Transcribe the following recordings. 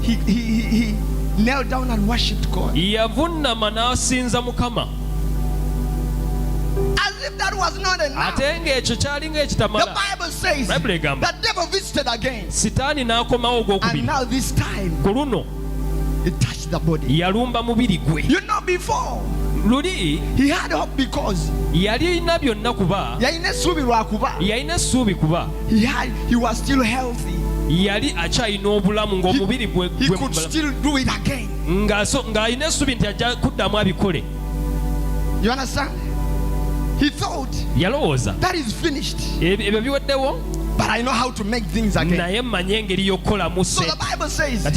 He knelt down and worshipped God. As if that was not enough. The Bible says the devil visited again. And now this time, it touched the body. You know, before he had hope because he was still healthy. He could still do it again. You understand? He thought that is finished, but I know how to make things again. So the Bible says he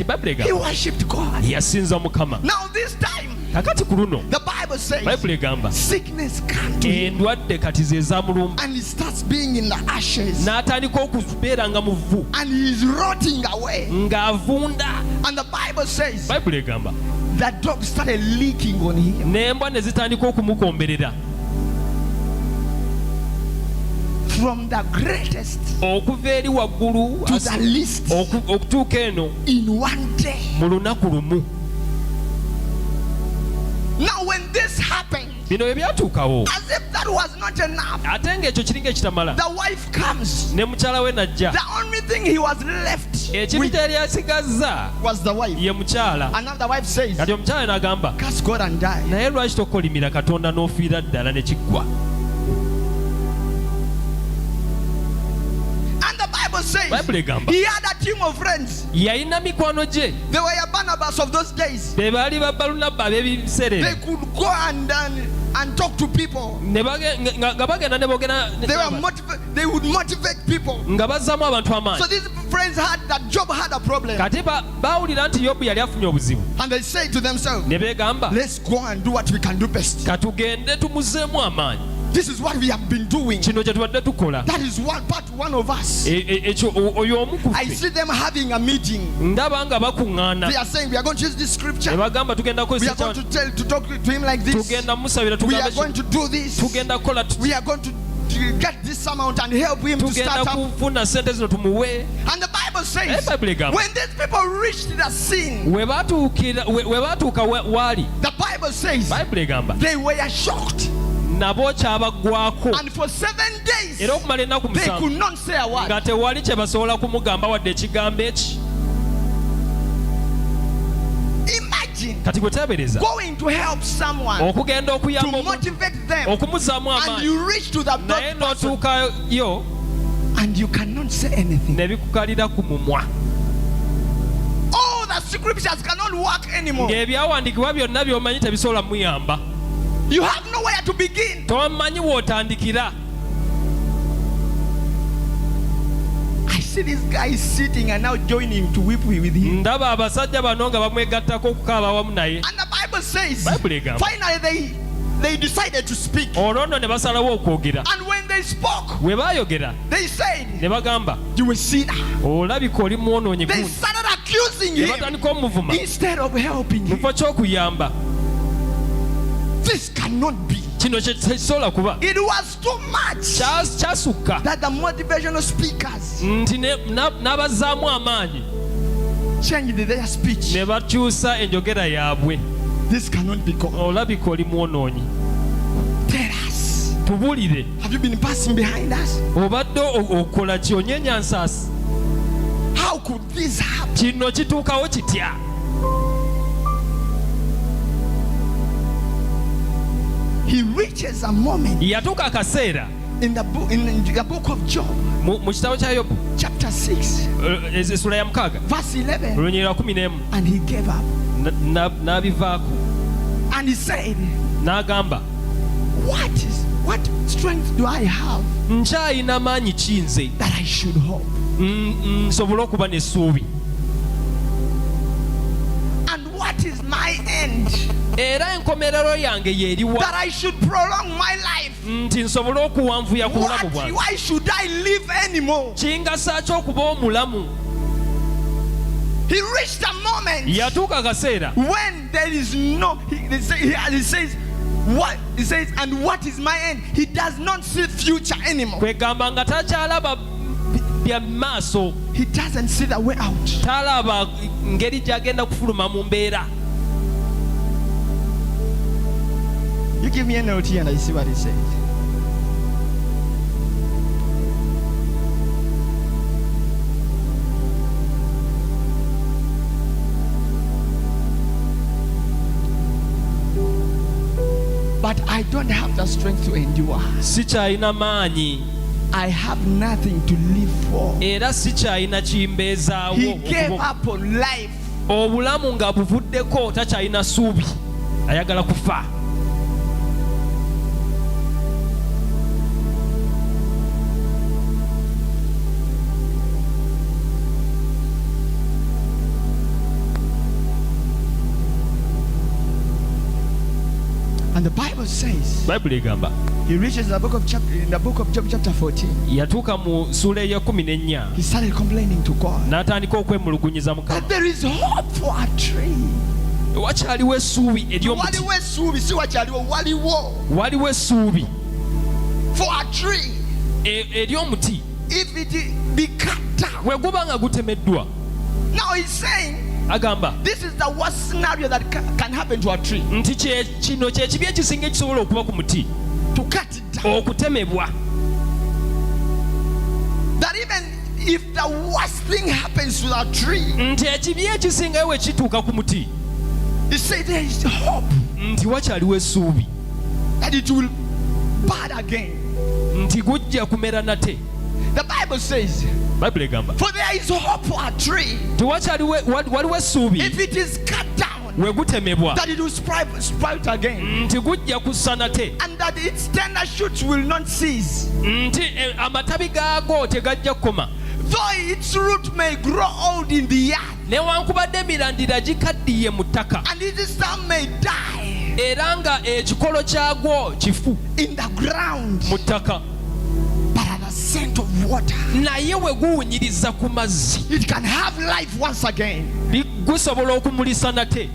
worshipped God. Now this time, the Bible says sickness comes to him and he starts being in the ashes and he is rotting away. And the Bible says that dog started leaking on him. From the greatest to the least in one day. Now when this happened, as if that was not enough, the wife comes. The only thing he was left with was the wife. And now the wife says, curse God and die. Says, he had a team of friends. They were Barnabas of those days. They could go and talk to people. They would motivate people. So these friends had that Job had a problem. And they say to themselves, let's go and do what we can do best. This is what we have been doing. That is one of us. I see them having a meeting. They are saying we are going to use this scripture. We are going to talk to him like this. We are going to do this. We are going to get this amount and help him to start up. And the Bible says when these people reached the scene, the Bible says they were shocked. And for 7 days they could not say a word. Imagine going to help someone, to motivate them, and you reach to the person and you cannot say anything. All the scriptures cannot work anymore. You have nowhere to begin. I see this guy sitting and now joining to weep with him. And the Bible says finally they decided to speak. And when they spoke, they said, you will see that. They started accusing him instead of helping him. This cannot be. It was too much that the motivational speakers changed their speech. This cannot be God. Tell us, have you been passing behind us? How could this happen? He reaches a moment in the book of Job, chapter 6, verse 11, and he gave up. And he said, what strength do I have that I should hope? And what is my end that I should prolong my life? Why should I live anymore? He reached a moment when there is no, he says, what? He says, and what is my end? He does not see future anymore. bya maaso. He doesn't see the way out. Talaba ngeri gyagenda kufuluma mu mbeera. You give me a note here and I see what he said. But I don't have the strength to endure. Sikyalina maanyi. I have nothing to live for. Era sikyalina kimbeezaawo. He gave up on life. Obulamu nga buvuddeko takyalina ssuubi. Ayagala kufa. And the Bible says, Bible egamba. He reaches in the book of Job chapter 14. Yatuuka mu ssuula eya 14. He started complaining to God. N'atandika okwemulugunyiza Mukama. That there is hope for a tree. Wakyaliwo essuubi ery'omuti. Waliwo essuubi si wakyaliwo waliwo. Waliwo essuubi. For a tree. Ery'omuti. If it be cut down. Bwe guba nga gutemeddwa. Now he's saying, agamba, this is the worst scenario that can happen to a tree. Nti kino kye kibi ekisinga ekisobola okuba ku muti. To cut it down. Okutemebwa. That even if the worst thing happens to that tree. Nti ekibi ekisinga we kituuka ku muti. He said there is hope. Nti wakyaliwo essuubi. That it will bud again. Nti gujja kumera nate. The Bible says, Bible egamba, for there is hope for a tree. Waliwo essuubi. If it is cut down, we gutemebwa, that it will sprout again. Nti gujja kussa nate. And that its tender shoots will not cease. Nti amatabi gaago tegajja kukoma. Though its root may grow old in the earth. Newankubadde emirandira gikaddiye mu ttaka. And its stem may die. Era nga ekikolo kyagwo kifu. In the ground. Mu ttaka. Scent of water. Naye we guwunyiriza ku mazzi. It can have life once again. Gusobola okumulisa nate.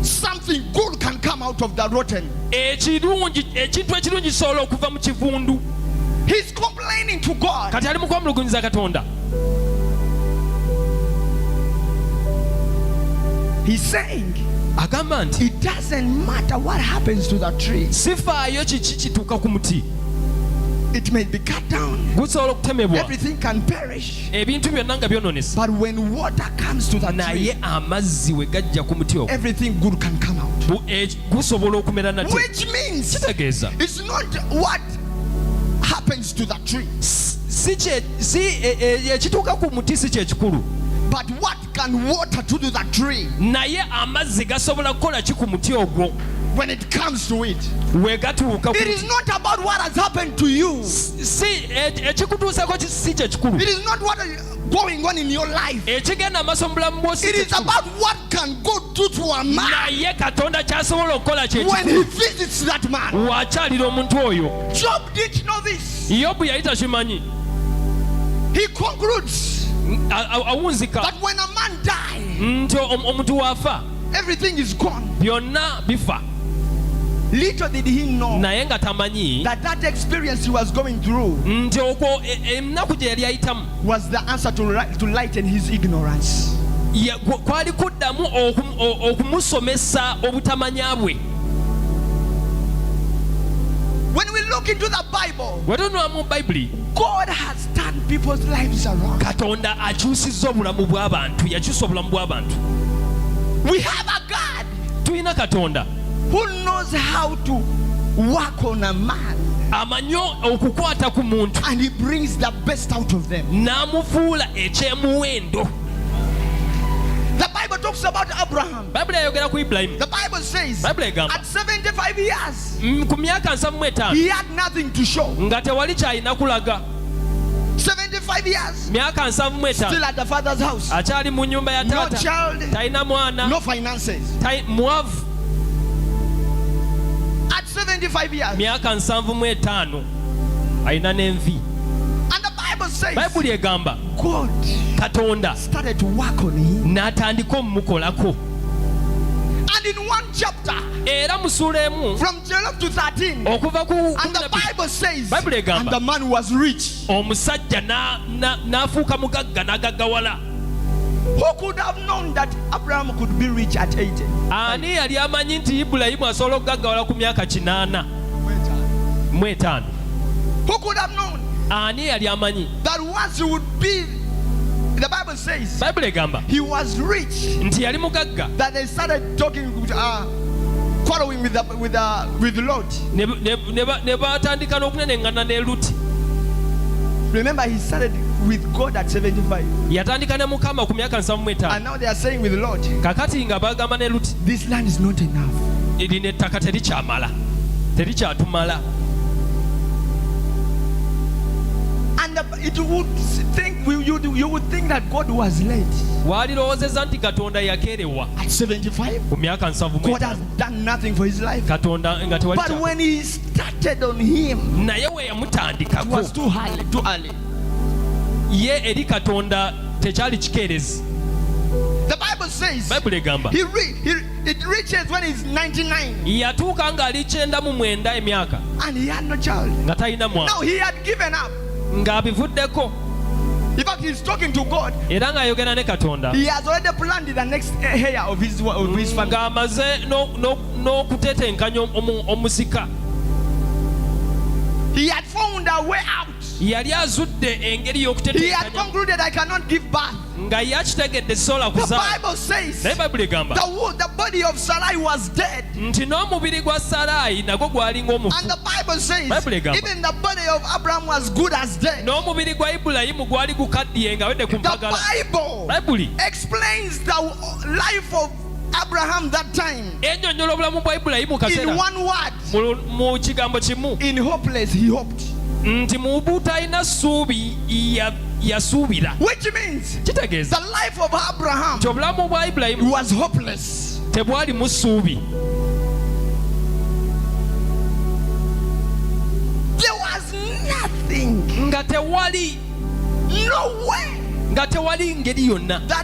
Something good can come out of the rotten. Ekintu ekirungi kisobola okuva mu kivundu. He's complaining to God. Kati ali mu kwamulugunyiza Katonda. He's saying, agamba nti, it doesn't matter what happens to the tree. Sifaayo kiki kituuka ku muti. It may be cut down. Everything can perish. But when water comes to the tree, everything good can come out. Which means it's not what happens to the tree, but what can water do to the tree when it comes to it. It is not about what has happened to you. It is not what is going on in your life. It is about what can God do to a man when he visits that man. Job didn't know this. He concludes that when a man dies, everything is gone. Little did he know that experience he was going through was the answer to lighten his ignorance. When we look into the Bible, God has turned people's lives around. We have a God who knows how to work on a man, and he brings the best out of them. The Bible talks about Abraham. The Bible says at 75 years he had nothing to show. 75 years still at the father's house. No child, no finances. At 75 years, and the Bible says God started to work on him. And in one chapter, From 12 to 13. And the Bible says, and the man was rich. Who could have known that Abraham could be rich at 80? Who could have known that once he would be, the Bible says, he was rich, that they started talking, quarreling with Lot. Remember, he started with God at 75. And now they are saying with Lot, this land is not enough. And you would think that God was late. At 75, God has done nothing for his life. But when he started on him, it was too early. The Bible says it reaches when he's 99. And he had no child. Now he had given up. In fact, he's talking to God. He has already planned the next heir of his family. He had found a way out. He had concluded, I cannot give birth. The Bible says the body of Sarai was dead. And the Bible says even the body of Abraham was good as dead. The Bible explains the life of Abraham that time in one word. In hopeless, he hoped. Which means the life of Abraham was hopeless. There was nothing. No way that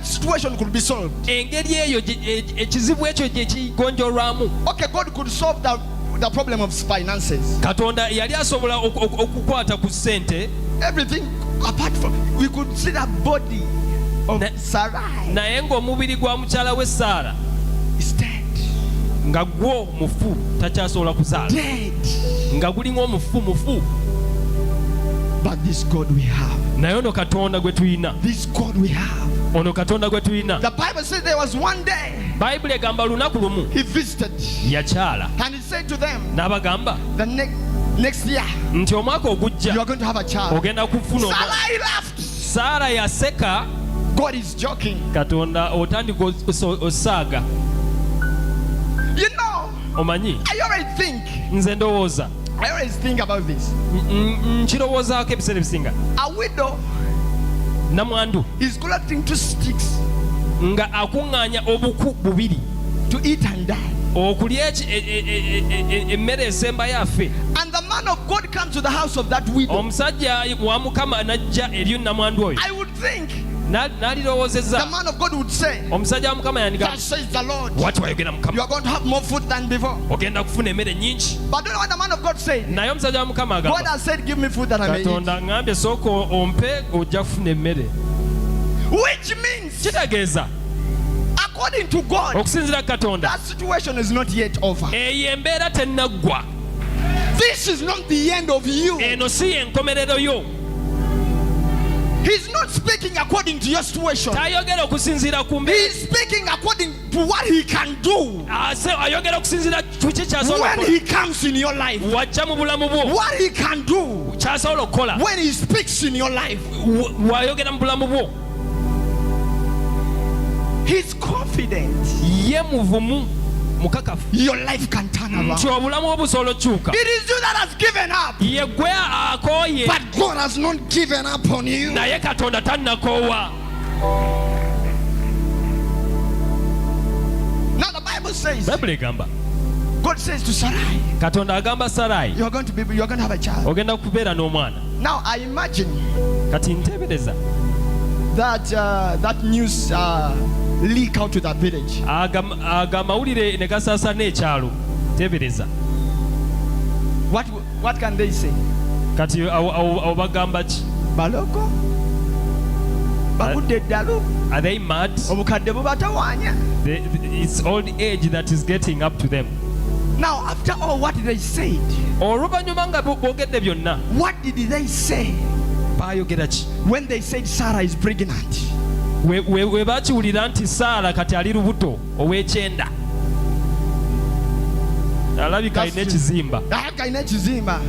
situation could be solved. Okay, God could solve the problem of finances. Everything apart from, we could see the body of Sarai is dead. But this God we have. This God we have. The Bible says there was one day he visited and he said to them, the next year you are going to have a child. Sarai laughed. God is joking. You know, I always think about this. A widow is collecting 2 sticks to eat and die. And the man of God comes to the house of that widow. I would think the man of God would say, "Thus says the Lord, you are going to have more food than before." But don't know what the man of God said. God has said, "Give me food that I may eat." Which means, according to God, that situation is not yet over. This is not the end of you. He's not speaking according to your situation. He's speaking according to what he can do when he comes in your life. What he can do when he speaks in your life. He's confident your life can turn around. It is you that has given up, but God has not given up on you. Now the Bible says, God says to Sarai, you are going to have a child. Now I imagine that news leak out to that village. What can they say? Kati bagamba ki? Baloko. Are they mad? It's old age that is getting up to them. Now, after all what they said, what did they say when they said Sarah is pregnant?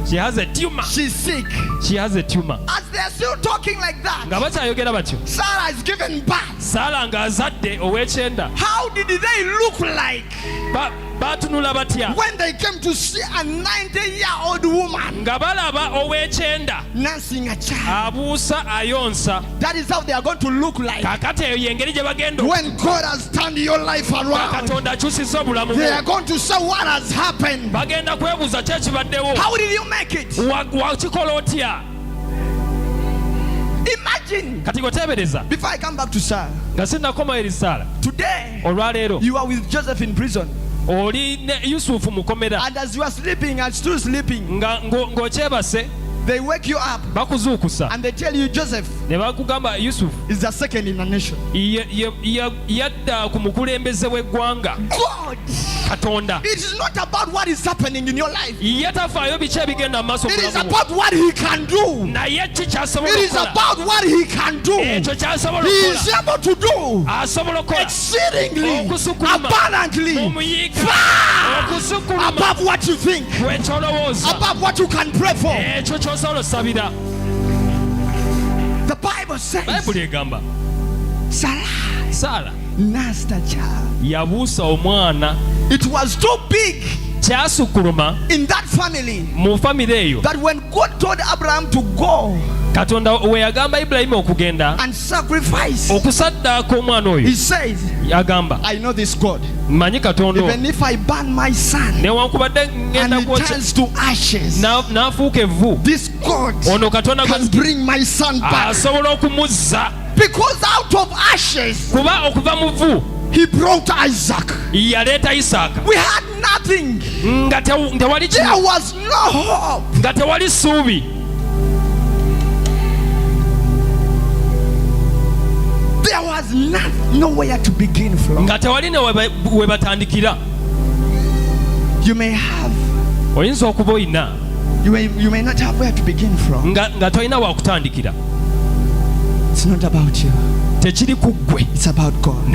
She has a tumor. She's sick. She has a tumor. As they are still talking like that, Sarah is given birth. How did they look like when they came to see a 90-year-old woman nursing a child? That is how they are going to look like when God has turned your life around. They are going to say what has happened. How did you make it? Imagine. Before I come back to Sarah, today you are with Joseph in prison. And as you are sleeping and still sleeping, they wake you up and they tell you Joseph is the second in the nation. God, it is not about what is happening in your life. It is about what he can do. It is about what he can do. He is able to do exceedingly, abundantly, far above what you think, above what you can pray for. The Bible says Sarah nursed a child. It was too big in that family that when God told Abraham to go and sacrifice, he says, I know this God. Even if I burn my son and he turns to ashes, this God can bring my son back. Because out of ashes he brought Isaac. We had nothing. There was no hope. There was nowhere to begin from. You may have, you may not have where to begin from. It's not about you. It's about God.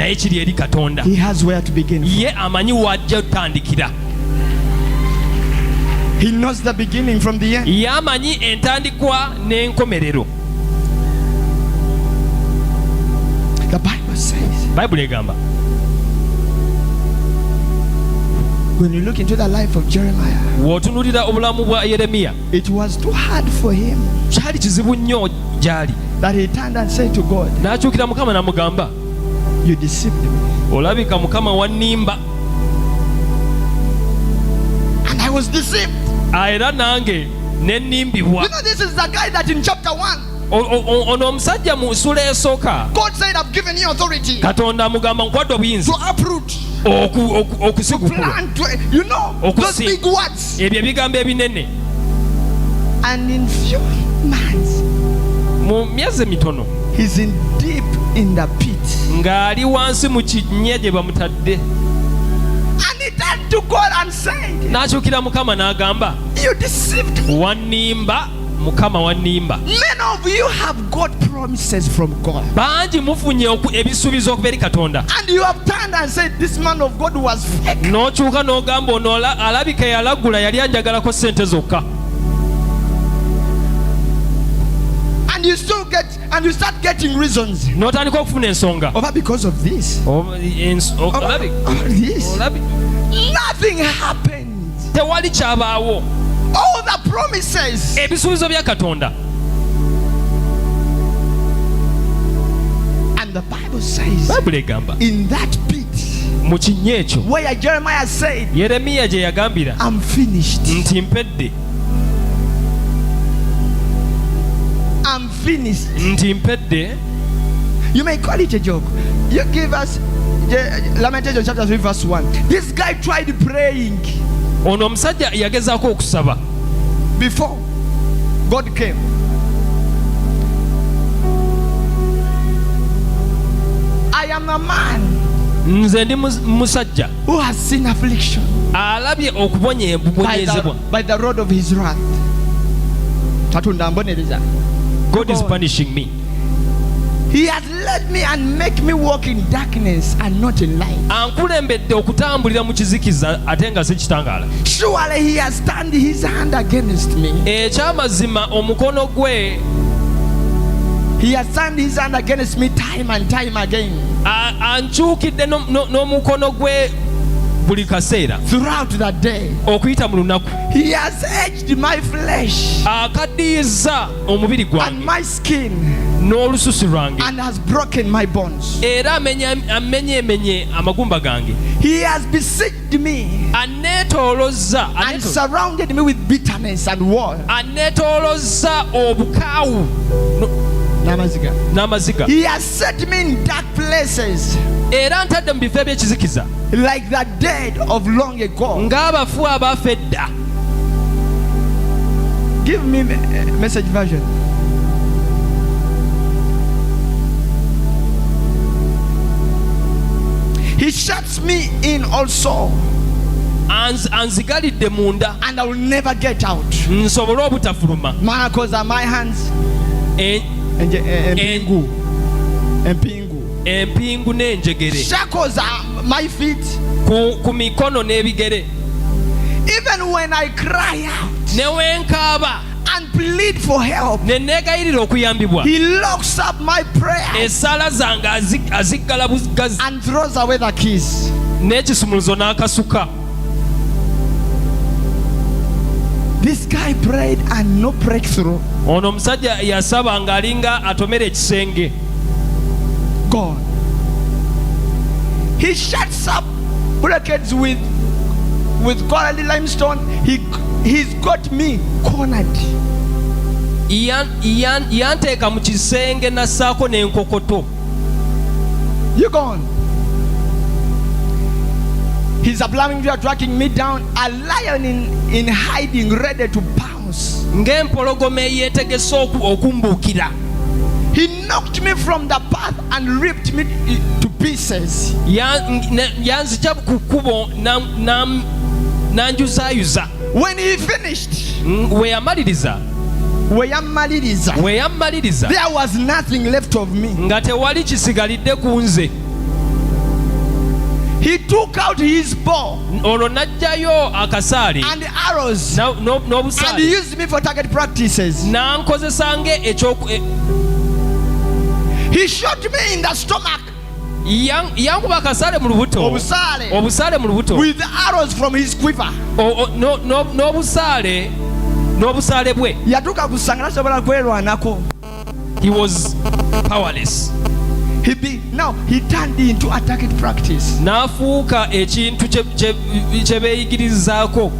He has where to begin from. He knows the beginning from the end. The Bible says, when you look into the life of Jeremiah, it was too hard for him that he turned and said to God, you deceived me, and I was deceived. You know, this is the guy that in chapter 1 God said, I've given you authority to uproot, to plant, you know, those big words. And in few months he's in deep in the pit. And he turned to God and said, you deceived me. Many of you have got promises from God, and you have turned and said this man of God was fake. And you still get, and you start getting reasons over because of this, over this. Nothing happened. All the promises, and the Bible says in that pit where Jeremiah said, I'm finished, I'm finished. You may call it a joke. You give us Lamentation chapter 3 verse 1. This guy tried praying ono omusajja yagezaako okusaba before God came. I am a man nze ndi musajja who has seen affliction alabye okubonyeezebwa by the rod of his wrath. God is punishing me. He has led me and make me walk in darkness and not in light. Ankulembedde okutambulira mu kizikiza ate nga si kitangaala. Surely he has turned his hand against me. Ekyamazima omukono gwe, he has turned his hand against me time and time again. Ankyukidde n'omukono gwe buli kaseera. Throughout the day. Okuyita mu lunaku. He has edged my flesh. Akaddiyiza omubiri gwange. And my skin. N'olususu lwange. And has broken my bones. Era amenyeemenye amagumba gange. He has besieged me. Aneetoolozza. And surrounded me with bitterness and war. Aneetoolozza obukaawu n'amaziga. He has set me in dark places. Era ntadde mu bifo eby'ekizikiza. Like the dead of long ago. Ng'abafu abafa edda. Give me a message version. He shuts me in also. Anzigalidde munda. And I will never get out. Nsobole obutafuluma. Because are my hands. Empingu n'enjegere. Shackles are my feet. Ku mikono n'ebigere. Even when I cry out. Ne wenkaaba. And plead for help. Ne neegayirira okuyambibwa. He locks up my prayers. Essaala zange aziggala bugazi. And throws away the keys. N'ekisumuluzo n'akasuka. This guy prayed and no breakthrough. Ono omusajja yasaba ng'alinga atomera ekisenge. God. He shuts up brackets with coral limestone. He's got me cornered. Yanteeka mu kisenge nassaako n'enkokoto. You gone. He's applying to tracking me down. A lion in hiding, ready to pounce. Ng'empologoma eyeetegese okumbuukira. He knocked me from the path and ripped me to pieces. Yanzija ku kkubo n'anjuzaayuza. When he finished, we yamaliriza, there was nothing left of me. Nga tewali kisigalidde ku nze. He took out his bow olwo n'aggyayo akasaale and arrows n'obusaale and he used me for target practices. N'ankozesa he shot me in the stomach. Yankuba akasaale mu lubuto. Obusaale mu lubuto. With arrows from his quiver. N'obusaale bwe. Yatuuka kusanga tasobola kwerwanako. He was powerless. Now he turned into a target practice. N'afuuka ekintu kye beeyigirizaako.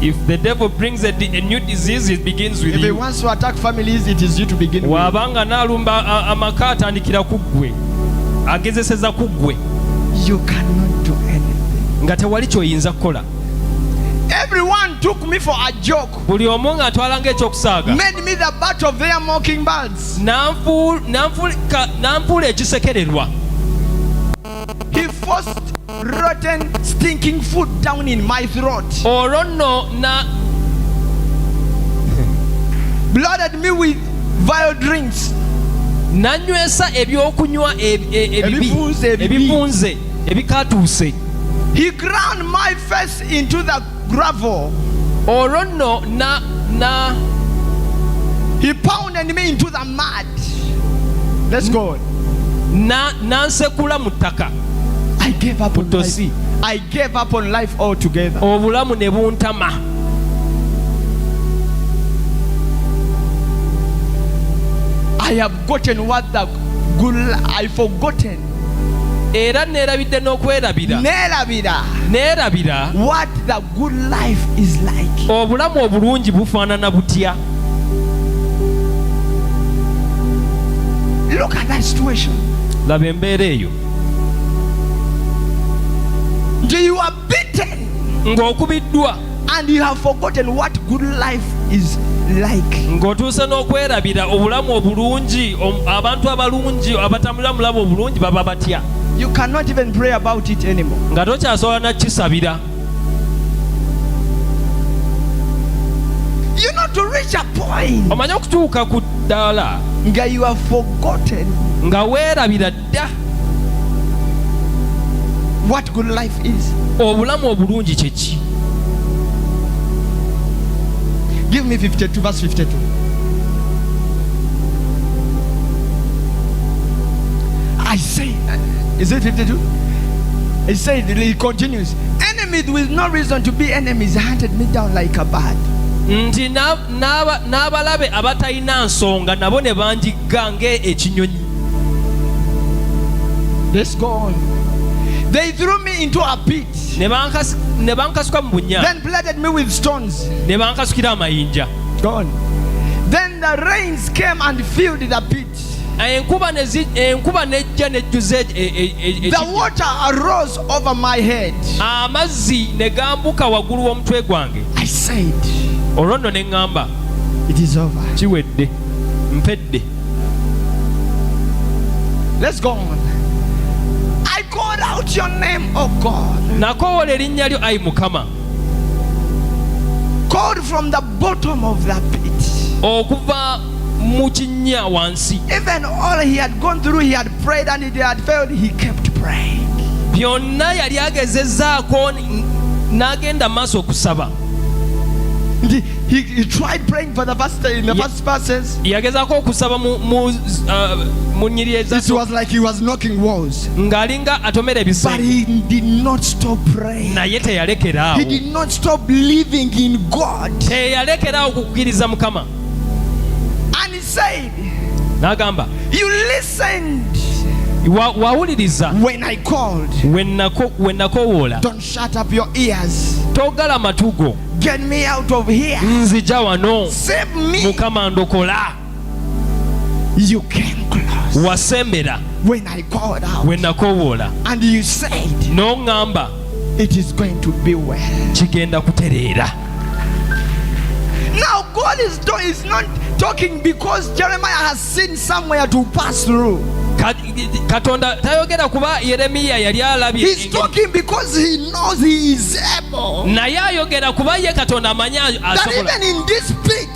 If the devil brings a new disease, it begins with you. If he wants to attack families, it is you to begin with. Wabanga n'alumba amaka atandikira ku ggwe. Agezeseza ku ggwe. You cannot do anything. Nga tewali ky'oyinza kukola. Everyone took me for a joke. Buli omu ng'atwala ng'ekyokusaaga. Made me the butt of their mocking birds. N'anfuula ekisekererwa. He forced rotten, stinking food down in my throat. Olwo nno blooded me with vile drinks. N'anywesa ebyokunywa ebivunze ebikatuuse. He ground my face into the gravel. Olwo nno he pounded me into the mud. Let's go. N'ansekula mu ttaka. I gave up on life. I gave up on life altogether. Obulamu ne buntama. I have gotten what the good I forgotten. Era neerabidde n'okwerabira. Neerabira what the good life is like. Obulamu obulungi bufaanana butya. Look at that situation. Laba embeera eyo. You are beaten. Ng'okubiddwa. And you have forgotten what good life is like. Ng'otuuse n'okwerabira obulamu obulungi, abantu abalungi abatambulira mu bulabo obulungi baba batya. You cannot even pray about it anymore. Nga tokyasobola na kisabira. You know, to reach a point. Omanye okutuuka ku ddala. Nga you have forgotten. Nga weerabira dda. What good life is. Obulamu obulungi kye ki? Give me 52 verse 52. I say, is it 52? He said, he continues, enemies with no reason to be enemies hunted me down like a bird. Nti n'abalabe abatalina nsonga nabo ne banjigga ng'ekinyonyi. Let's go on. They threw me into a pit. Ne bankasuka mu bunnya. Then pelted me with stones. Ne bankasukira amayinja. Go on. Then the rains came and filled the pit. Enkuba nejja nejjuza the water arose over my head. Amazzi ne gambuka waggulu w'omutwe gwange. I said, olwo nno ne ŋŋamba, it is over. Kiwedde. Mpedde. Let's go on. I called out your name, oh God. Nakoowola erinnya lyo, ayi Mukama. Called from the bottom of the pit. Okuva mu kinnya wansi. Even all he had gone through, he had prayed and it had failed, he kept praying. Byonna yali agezezzaako n'agenda maaso okusaba. He tried praying for the first in the first verses. Yagezaako okusaba mu nnyiri ezatu. It was like he was knocking walls. Ng'alinga atomera ebisenge. But he did not stop praying. Naye teyalekera awo. He did not stop believing in God. Teyalekera awo kukkiriza Mukama. And he said, n'agamba, you listened wawuliriza when I called. when nakoowoola. Don't shut up your ears. Toggala matu go. Get me out of here. Nzija wano. Save me. Mukama ndokola. You came close. Wasembera when I called out. when nakoowoola. And you said, n'oŋŋamba, it is going to be well. Kigenda kutereera. Now God is not talking because Jeremiah has seen somewhere to pass through. Katonda tayogera kuba Yeremiya yali alabye. He's talking because he knows he is able. Naye ayogera kuba ye Katonda amanyi asobola. That even in this pit,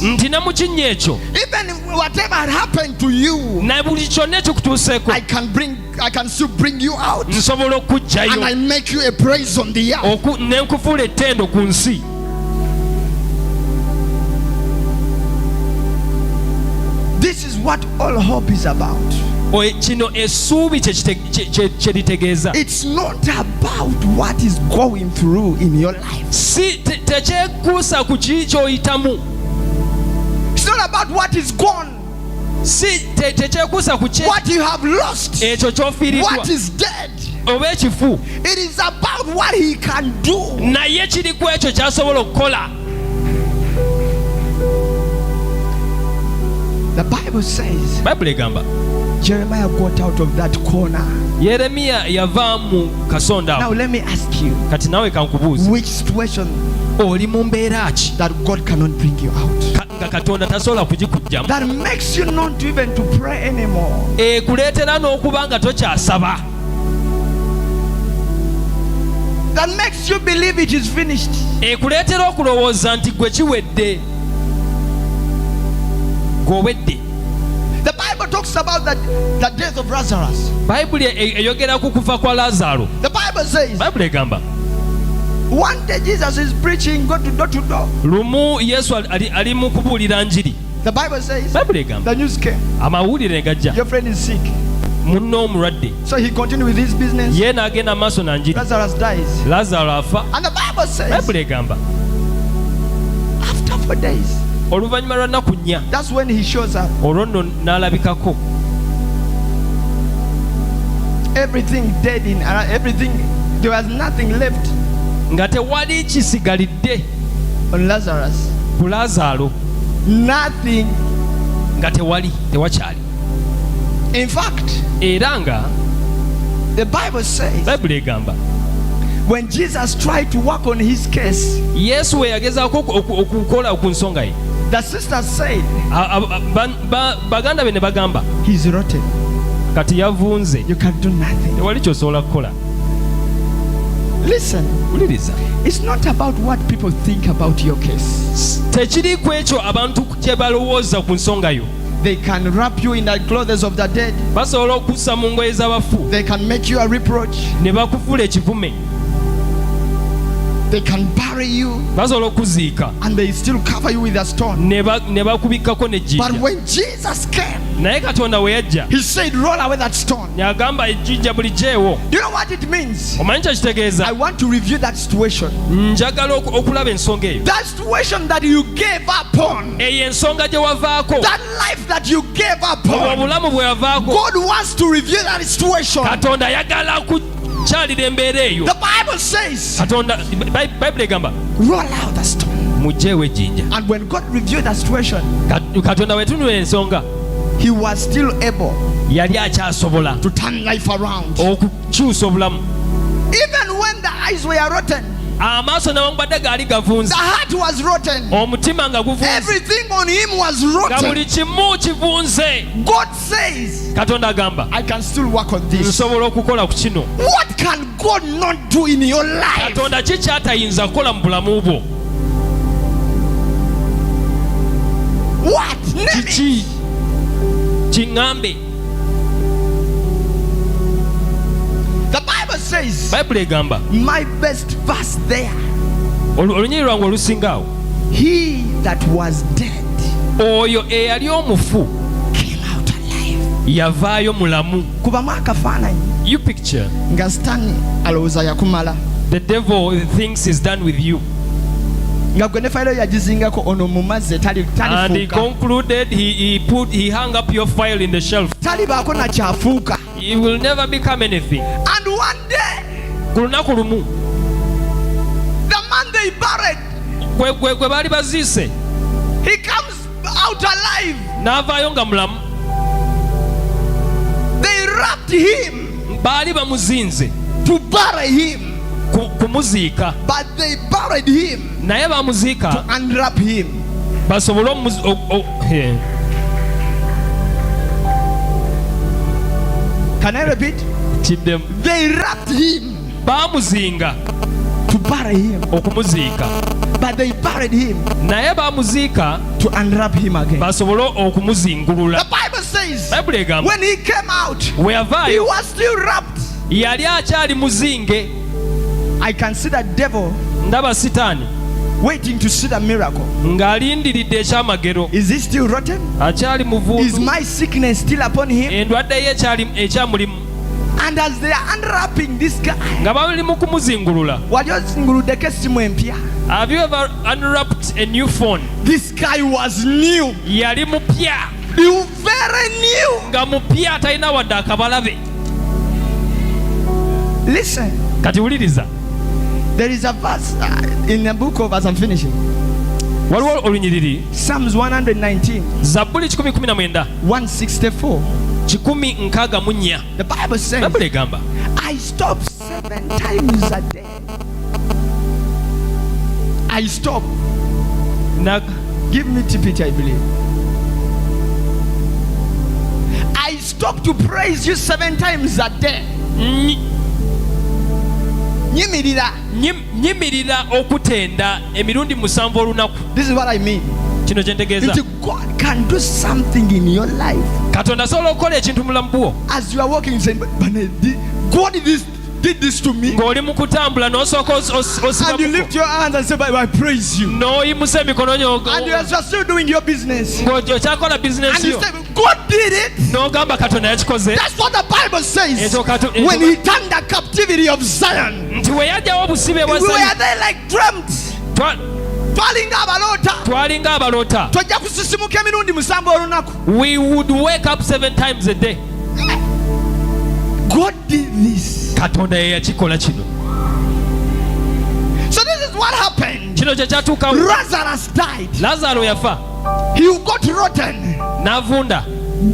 nti ne mu kinnya ekyo, even whatever had happened to you, na buli kyonna ekikutuuseeko, I can still bring you out. Nsobola okuggyayo. And I make you a praise on the earth. Ne nkufuula ettendo ku nsi. This is what all hope is about. Kino essuubi kye litegeeza. It's not about what is going through in your life. Si tekyekuusa ku ky'oyitamu. It's not about what is gone. Si tekyekuusa ku what you have lost. Ekyo ky'ofiiriddwa. What is dead. Oba ekifu. It is about what he can do. Naye kiri ku ekyo ky'asobola okukola. The Bible says, Bible egamba, Jeremiah got out of that corner. Yeremiya yava mu kasonda. Now let me ask you, kati nawe kankubuuza, which situation oli mu mbeera ki that God cannot bring you out, nga Katonda tasobola kugikugyamu, that makes you not even to pray anymore, ekuleetera n'okuba nga tokyasaba, that makes you believe it is finished, ekuleetera okulowooza nti gwe kiwedde, gw'obedde. The Bible talks about the death of Lazarus. Bible eyogera ku kufa kwa Lazaro. The Bible says, Bible egamba, one day Jesus is preaching, go to door to door. Lumu Yesu ali mu kubuulira njiri. The Bible says, Bible egamba, the news came, amawulire ne gajja, your friend is sick. Munno omulwadde. So he continued with his business. Ye n'agenda maaso na njiri. Lazarus dies. Lazaro afa. And the Bible says, Bible egamba, after 4 days, oluvannyuma lwa nnaku nnya, that's when he shows up. olwo nno n'alabikako. Everything dead in everything, there was nothing left nga tewali kisigalidde on Lazarus. ku Lazaro. Nothing. Nga tewakyali. In fact, era nga the Bible says, Bible egamba, When Jesus tried to work on his case, Yesu yagezaako okukola ku nsonga ye. The sisters said, baganda be ne bagamba, he's rotten. Kati yavunze. You can do nothing. Tewali kyosobola kukola. Listen, it's not about what people think about your case. Tekiri ku ekyo abantu kye balowooza ku nsonga yo. They can wrap you in the clothes of the dead. Basobola okussa mu ngoye z'abafu. They can make you a reproach. Ne bakufuula ekivume. They can bury you. Basobola okuziika. And they still cover you with a stone. Ne bakubikkako n'ejjinja. But when Jesus came, naye Katonda we yajja, he said, roll away that stone. Yagamba ejjinja buli gyewo. Do you know what it means? Omanyi kye kitegeeza? I want to review that situation. Njagala okulaba ensonga eyo. That situation that you gave up on. Eyo ensonga gye wavaako. That life that you gave up on. Obulamu bwe wavaako. God wants to review that situation. Katonda ayagala kukyalira embeera eyo. The Bible says, Katonda Bible egamba, roll out the stone. Mugyeewo ejjinja. And when God reviewed that situation, Katonda bwe tunula ensonga, he was still able yali akyasobola to turn life around. Okukyusa obulamu. Even when the eyes were rotten, amaaso newankubadde gaali gavunze, the heart was rotten, omutima nga guvunze, everything on him was rotten, nga buli kimu kivunze, God says, Katonda agamba, I can still work on this. nsobola okukola ku kino. What can God not do in your life? Katonda ki kyatayinza kukola mu bulamu bwo? What? Kiki kiŋŋambe. The Bible says, Bible egamba, my best verse there, olunyiri lwange olusingaawo, he that was dead oyo eyali omufu came out alive. yavaayo mulamu. Kubamu akafaananyi You picture nga Satan alowooza yakumala, the devil thinks he's done with you, nga gwe ne fayiro yagizingako ono mu mazzi and he talifuuka, concluded he hung up your file in the shelf. talibaako na kyafuuka. He will never become anything. And one day, Ku lunaku lumu the man they buried, gwe baali baziise he comes out alive. n'avaayo nga mulamu. They wrapped him Baali bamuzinze to bury him, kumuziika, but they buried him naye bamuziika to unwrap him. basobole Can I repeat? kiddemu. They wrapped him Baamuzinga to bury him, okumuziika, but they buried him naye baamuziika to unwrap him again. basobole okumuzingulula. The Bible says, Bible egamba, when he came out, we he yavaayo was still wrapped. yali akyali muzinge. I can see the devil Ndaba Sitaani waiting to see the miracle. ng'alindiridde ekyamagero. Is he still rotten? Akyali Is muvundu, my sickness still upon him? endwadde ye ekyamulimu. And as they are unwrapping this guy, Nga bali mu kumuzingulula. wali ozinguluddeko essimu empya? Have you ever unwrapped a new phone? This guy was new. Yali mupya, You very new. nga mupya atalina wadde akabalabe. Listen, Kati wuliriza, there is a verse in the book of, as I'm finishing, waliwo olunyiriri, Psalms 119, Zabbuli 119, 164. 164. The Bible says, Bible egamba, I stop 7 times a day. I stop. na Give me TPT, I believe. I stop to praise you 7 times a day. Nyimirira. nyimirira okutenda emirundi 7 olunaku. This is what I mean. Kino kye ntegeeza. If God can do something in your life, Katonda asobola okukola ekintu mu bulamu bwo. as you are walking, saying, God did this to me. Ng'oli mu kutambula n'osooka And you lift your hands and say, I praise you. n'oyimusa emikono gyo And you are still doing your business. ng'okyakola bizinesi And you yo say, God did it. n'ogamba Katonda yakikoze. That's what the Bible says. Ekyo When he turned the captivity of Zion, nti we yajjawo obusibe bwa we were Sayuni, there like dreamt. Twalinga abaloota. twalinga abaloota. Tojja kusisimuka emirundi 7 olunaku. We would wake up 7 times a day. God did this. Katonda ye yakikola kino. So this is what happened. Kino kye kyatuukawo. Lazarus died. Lazaro yafa He got rotten. n'avunda.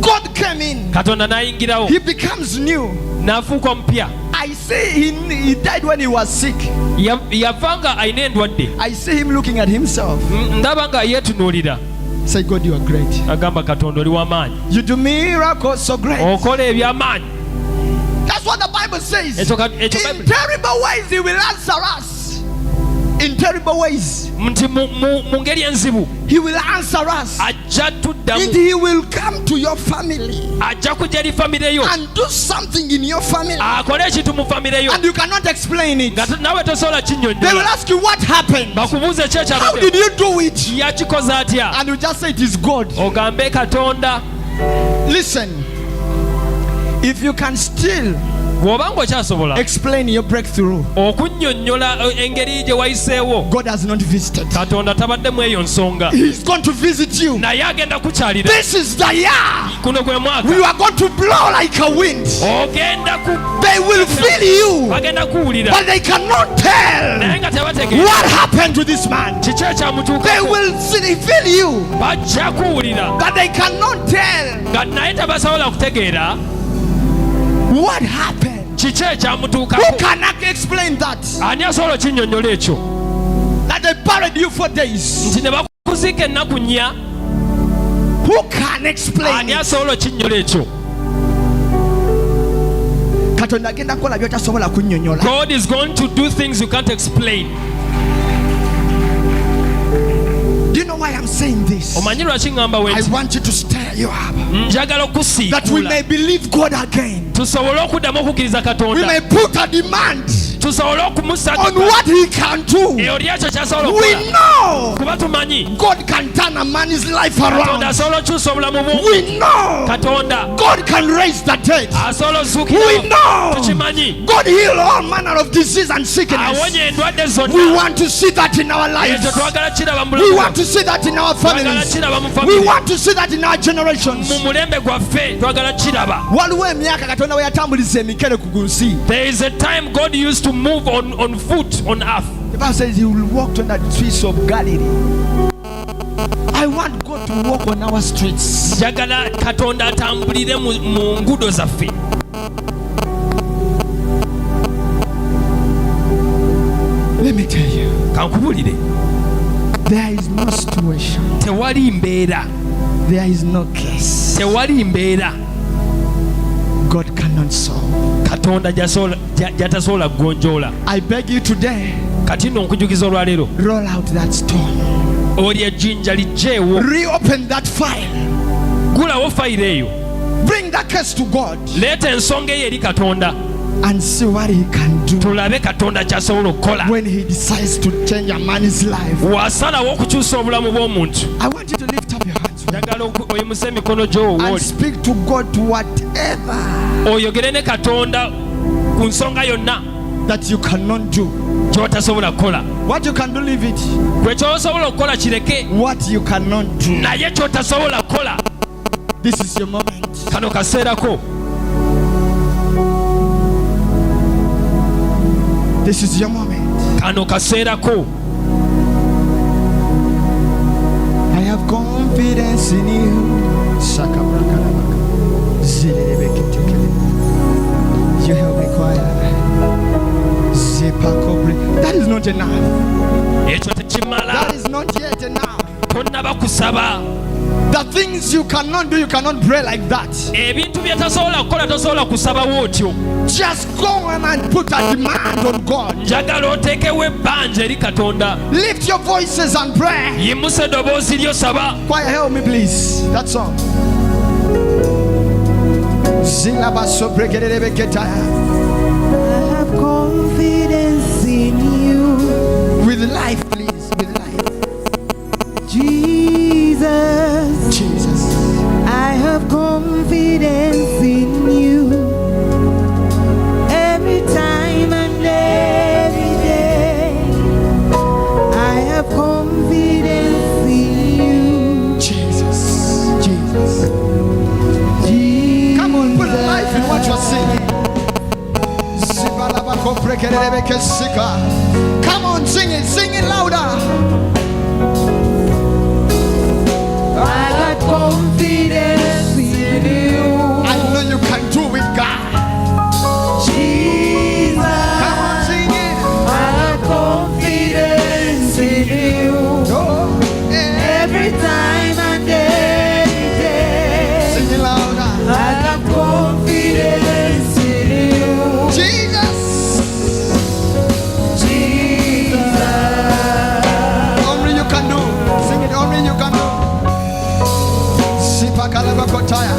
God came in. Katonda n'ayingirawo He becomes new. n'afuuka omupya. I see he died when he was sick. I see him looking at himself. Say, God, you are great. You do miracles so great. That's what the Bible says. In terrible ways he will answer us. In terrible ways he will answer us. And he will come to your family and do something in your family, and you cannot explain it. They will ask you what happened, how did you do it, and you just say it is God. Listen, if you can still explain your breakthrough, God has not visited. He's going to visit you. This is the year we are going to blow like a wind. They will feel you, but they cannot tell what happened to this man. They will feel you, but they cannot tell what happened. Who can explain that? That they buried you for days. Who can explain it? God is going to do things you can't explain. Do you know why I'm saying this? I want you to stir you up, that we may believe God again. We may put a demand on what he can do. We know God can turn a man's life around. We know God can raise the dead. We know God heal all manner of disease and sickness. We want to see that in our lives. We want to see that in our families. We want to see that in our generations. There is a time God used to move on foot on earth. The Bible says he will walk on the streets of Galilee. I want God to walk on our streets. Let me tell you, there is no situation, there is no case God cannot solve. I beg you today, roll out that stone, reopen that file, bring that case to God, and see what he can do when he decides to change a man's life. I want you to lift up your hands and speak to God whatever that you cannot do. What you can do, leave it. What you cannot do, this is your moment. This is your moment. I have confidence in you. You help me quiet. That is not enough. That is not yet enough. The things you cannot do, you cannot pray like that. Just go on and put a demand on God. Lift your voices and pray. Choir, help me please. That's all. I have confidence in you. With life, please. With life. Jesus, I have confidence in you. Every time and every day, I have confidence in you. Jesus. Come on, put life in what you're singing. Come on, sing it louder. I got confidence in you. I know you can do it, God. Jesus. got confidence in you. Jesus. Only you can do. Sing it, only you can do. Sipakalabakotaya.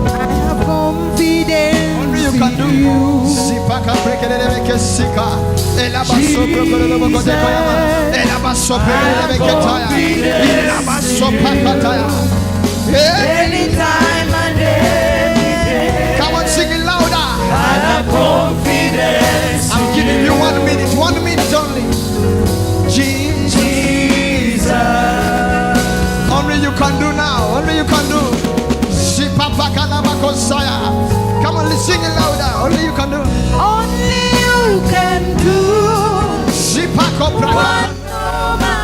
I have confidence Only you can do. Sipaka brekelebeke sika. Elabaso brekelebekotaya. Elabaso brekelebekotaya. Elabaso pakataya. anytime and every day. Come on, sing it louder. I have confidence. I'm giving you 1 minute. 1 minute only. Jesus. Only you can do now. Only you can do. Come on, let's sing it louder. Only you can do. Only you can do What what no man